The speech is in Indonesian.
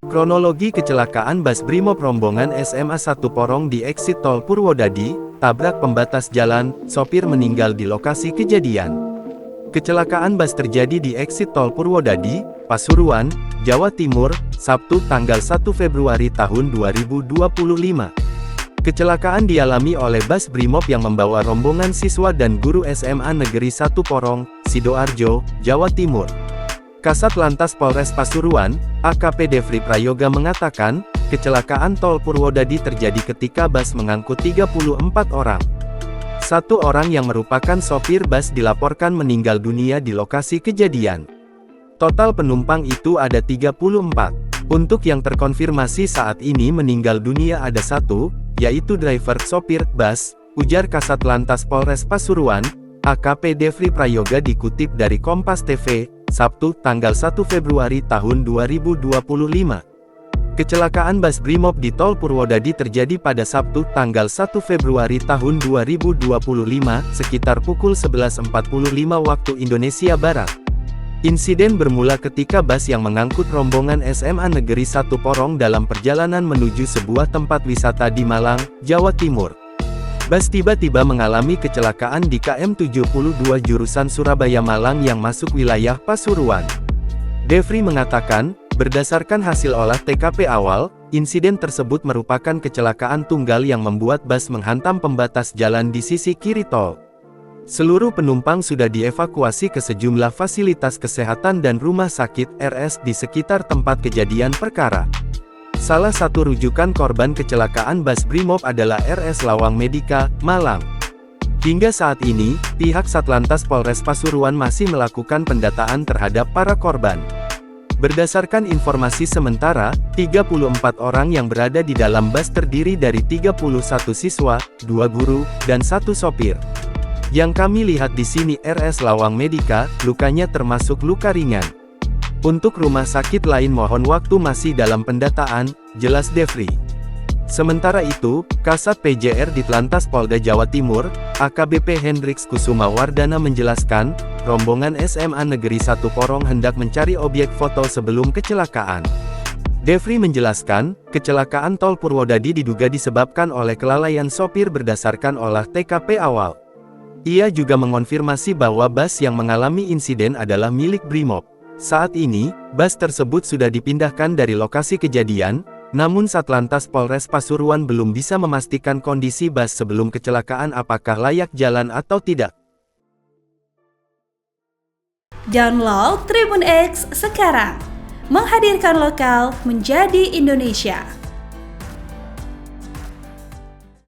Kronologi kecelakaan bus Brimob rombongan SMA 1 Porong di eksit tol Purwodadi, tabrak pembatas jalan, sopir meninggal di lokasi kejadian. Kecelakaan bus terjadi di eksit tol Purwodadi, Pasuruan, Jawa Timur, Sabtu tanggal 1 Februari tahun 2025. Kecelakaan dialami oleh bus Brimob yang membawa rombongan siswa dan guru SMA Negeri 1 Porong, Sidoarjo, Jawa Timur. Kasat Lantas Polres Pasuruan, AKP Devri Prayoga mengatakan, kecelakaan tol Purwodadi terjadi ketika bus mengangkut 34 orang. Satu orang yang merupakan sopir bus dilaporkan meninggal dunia di lokasi kejadian. Total penumpang itu ada 34. Untuk yang terkonfirmasi saat ini meninggal dunia ada satu, yaitu driver sopir bus, ujar Kasat Lantas Polres Pasuruan, AKP Devri Prayoga dikutip dari Kompas TV, Sabtu, tanggal 1 Februari tahun 2025. Kecelakaan bus Brimob di tol Purwodadi terjadi pada Sabtu, tanggal 1 Februari tahun 2025, sekitar pukul 11.45 waktu Indonesia Barat. Insiden bermula ketika bus yang mengangkut rombongan SMA Negeri 1 Porong dalam perjalanan menuju sebuah tempat wisata di Malang, Jawa Timur. Bus tiba-tiba mengalami kecelakaan di KM 72 jurusan Surabaya-Malang yang masuk wilayah Pasuruan. Devri mengatakan, berdasarkan hasil olah TKP awal, insiden tersebut merupakan kecelakaan tunggal yang membuat bus menghantam pembatas jalan di sisi kiri tol. Seluruh penumpang sudah dievakuasi ke sejumlah fasilitas kesehatan dan rumah sakit RS di sekitar tempat kejadian perkara. Salah satu rujukan korban kecelakaan bus Brimob adalah RS Lawang Medika, Malang. Hingga saat ini, pihak Satlantas Polres Pasuruan masih melakukan pendataan terhadap para korban. Berdasarkan informasi sementara, 34 orang yang berada di dalam bus terdiri dari 31 siswa, 2 guru, dan 1 sopir. Yang kami lihat di sini RS Lawang Medika, lukanya termasuk luka ringan. Untuk rumah sakit lain mohon waktu masih dalam pendataan, jelas Devri. Sementara itu, Kasat PJR Ditlantas Polda Jawa Timur, AKBP Hendriks Kusuma Wardana menjelaskan, rombongan SMA Negeri 1 Porong hendak mencari objek foto sebelum kecelakaan. Devri menjelaskan, kecelakaan tol Purwodadi diduga disebabkan oleh kelalaian sopir berdasarkan olah TKP awal. Ia juga mengonfirmasi bahwa bus yang mengalami insiden adalah milik Brimob. Saat ini, bus tersebut sudah dipindahkan dari lokasi kejadian, namun Satlantas Polres Pasuruan belum bisa memastikan kondisi bus sebelum kecelakaan apakah layak jalan atau tidak. Download Tribun X sekarang, menghadirkan lokal menjadi Indonesia.